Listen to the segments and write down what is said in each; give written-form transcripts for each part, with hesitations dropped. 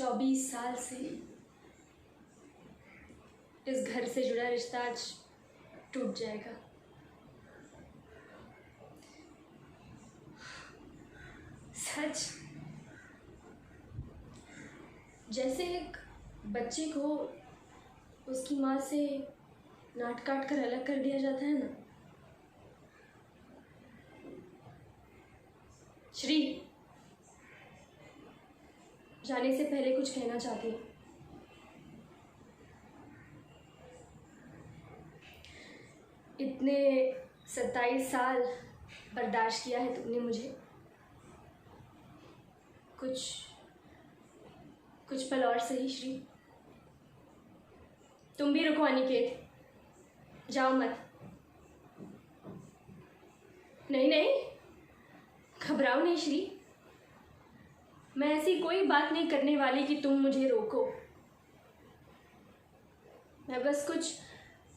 24 साल से इस घर से जुड़ा रिश्ता आज टूट जाएगा। सच, जैसे एक बच्चे को उसकी माँ से नाट काट कर अलग कर दिया जाता है ना। श्री, जाने से पहले कुछ कहना चाहती हूँ। इतने 27 साल बर्दाश्त किया है तुमने मुझे। कुछ पल और सही श्री। तुम भी रुको अनिकेत, जाओ मत। नहीं, घबराओ नहीं श्री। मैं ऐसी कोई बात नहीं करने वाली कि तुम मुझे रोको। मैं बस कुछ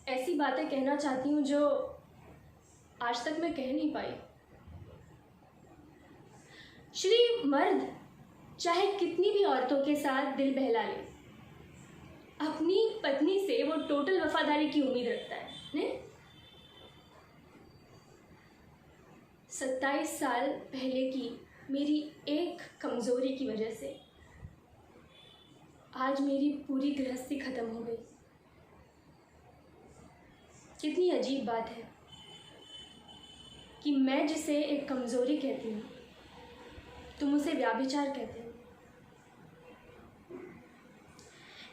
ऐसी बातें कहना चाहती हूँ जो आज तक मैं कह नहीं पाई। श्री, मर्द चाहे कितनी भी औरतों के साथ दिल बहला ले, अपनी पत्नी से वो टोटल वफादारी की उम्मीद रखता है ने? 27 साल पहले की मेरी एक कमज़ोरी की वजह से आज मेरी पूरी गृहस्थी ख़त्म हो गई। कितनी अजीब बात है कि मैं जिसे एक कमज़ोरी कहती हूँ, तुम उसे व्याभिचार कहते हो।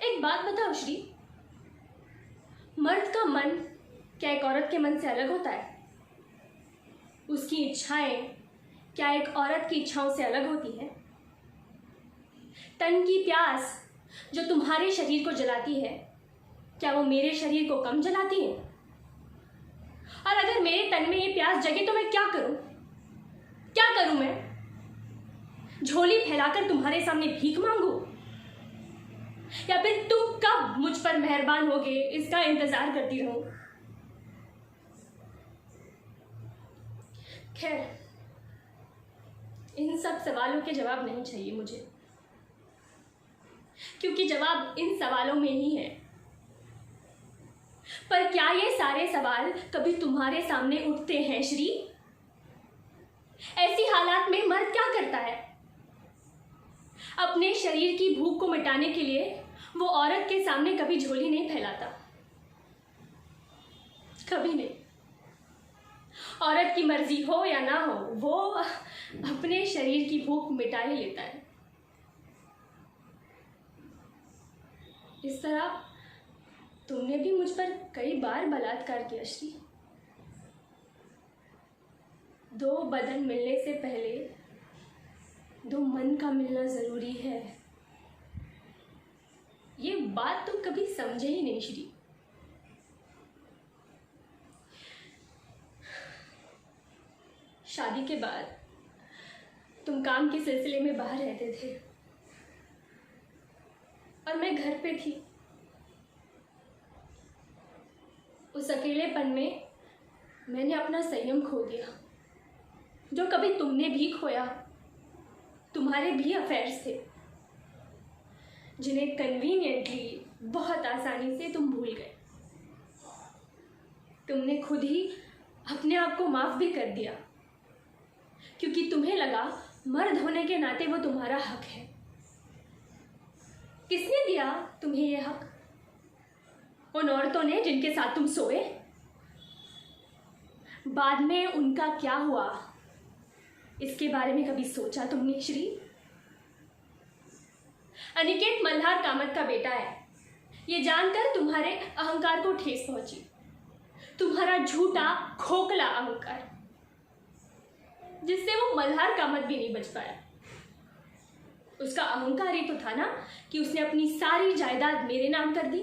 एक बात बताओ श्री, मर्द का मन क्या एक औरत के मन से अलग होता है? उसकी इच्छाएं क्या एक औरत की इच्छाओं से अलग होती है? तन की प्यास जो तुम्हारे शरीर को जलाती है, क्या वो मेरे शरीर को कम जलाती है? और अगर मेरे तन में ये प्यास जगे तो मैं क्या करूं? क्या करूं मैं? झोली फैलाकर तुम्हारे सामने भीख मांगू? या फिर तुम कब मुझ पर मेहरबान होगे इसका इंतजार करती रहूं? खैर, इन सब सवालों के जवाब नहीं चाहिए मुझे, क्योंकि जवाब इन सवालों में ही है। पर क्या ये सारे सवाल कभी तुम्हारे सामने उठते हैं श्री? ऐसी हालात में मर्द क्या करता है? अपने शरीर की भूख को मिटाने के लिए वो औरत के सामने कभी झोली नहीं फैलाता, कभी नहीं। औरत की मर्जी हो या ना हो, वो अपने शरीर की भूख मिटा ही लेता है। इस तरह तुमने भी मुझ पर कई बार बलात्कार किया श्री। दो बदन मिलने से पहले दो मन का मिलना जरूरी है। ये बात तुम कभी समझे ही नहीं श्री। शादी के बाद तुम काम के सिलसिले में बाहर रहते थे और मैं घर पे थी। उस अकेलेपन में मैंने अपना संयम खो दिया, जो कभी तुमने भी खोया। तुम्हारे भी अफेयर्स थे जिन्हें कन्वीनियंटली बहुत आसानी से तुम भूल गए। तुमने खुद ही अपने आप को माफ भी कर दिया, क्योंकि तुम्हें लगा मर्द होने के नाते वो तुम्हारा हक है। किसने दिया तुम्हें यह हक? उन औरतों ने जिनके साथ तुम सोए। बाद में उनका क्या हुआ, इसके बारे में कभी सोचा तुमने श्री? अनिकेत मल्हार कामत का बेटा है, ये जानकर तुम्हारे अहंकार को ठेस पहुंची। तुम्हारा झूठा खोखला अहंकार, जिससे वो मल्हार कामत भी नहीं बच पाया। उसका अहंकार ही तो था ना कि उसने अपनी सारी जायदाद मेरे नाम कर दी।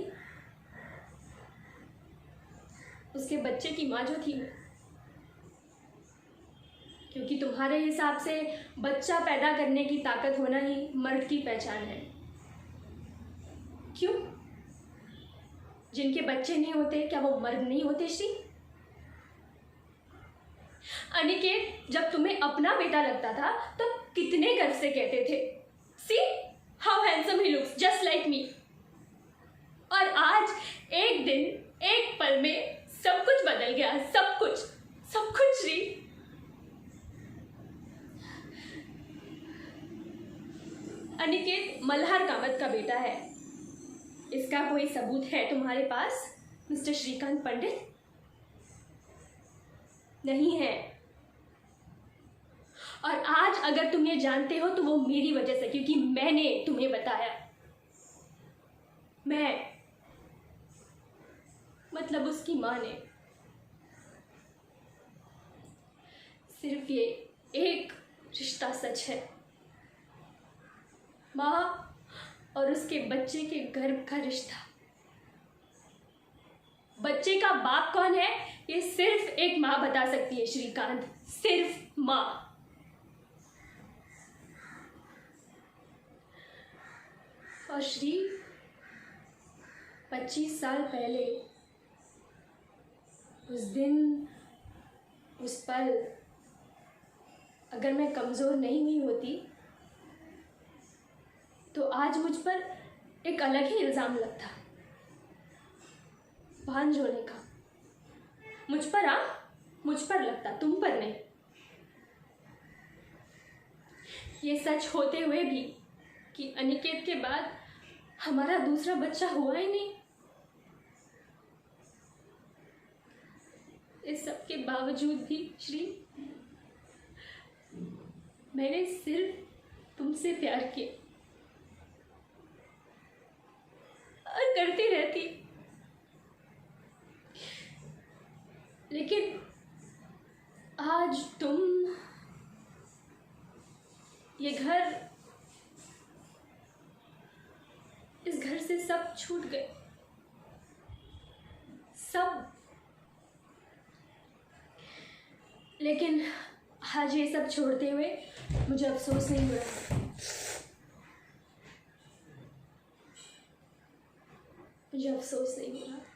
उसके बच्चे की माँ जो थी, क्योंकि तुम्हारे हिसाब से बच्चा पैदा करने की ताकत होना ही मर्द की पहचान है। क्यों? जिनके बच्चे नहीं होते क्या वो मर्द नहीं होते श्री? अनिकेत, जब तुम्हें अपना बेटा लगता था तब कितने गर्व से कहते थे, see how handsome he looks, just like me. और आज एक दिन एक पल में सब कुछ बदल गया, सब कुछ, सब कुछ श्री। अनिकेत मल्हार कामत का बेटा है। इसका कोई सबूत है तुम्हारे पास मिस्टर श्रीकांत पंडित? नहीं है। और आज अगर तुम ये जानते हो तो वो मेरी वजह से, क्योंकि मैंने तुम्हें बताया। मैं मतलब उसकी माँ ने। सिर्फ ये एक रिश्ता सच है, माँ और उसके बच्चे के गर्भ का रिश्ता। बच्चे का बाप कौन है ये सिर्फ एक माँ बता सकती है श्रीकांत, सिर्फ माँ। और श्री 25 साल पहले उस दिन, उस पल, अगर मैं कमज़ोर नहीं हुई होती तो आज मुझ पर एक अलग ही इल्ज़ाम लगता, भांज होने का। मुझ पर, मुझ पर लगता, तुम पर नहीं। ये सच होते हुए भी कि अनिकेत के बाद हमारा दूसरा बच्चा हुआ ही नहीं। इस सब के बावजूद भी श्री, मैंने सिर्फ तुमसे प्यार किया और करती रहती। लेकिन आज तुम, ये घर, इस घर से सब छूट गए, सब। लेकिन आज ये सब छोड़ते हुए मुझे अफसोस नहीं हो रहा, मुझे अफसोस नहीं हो रहा।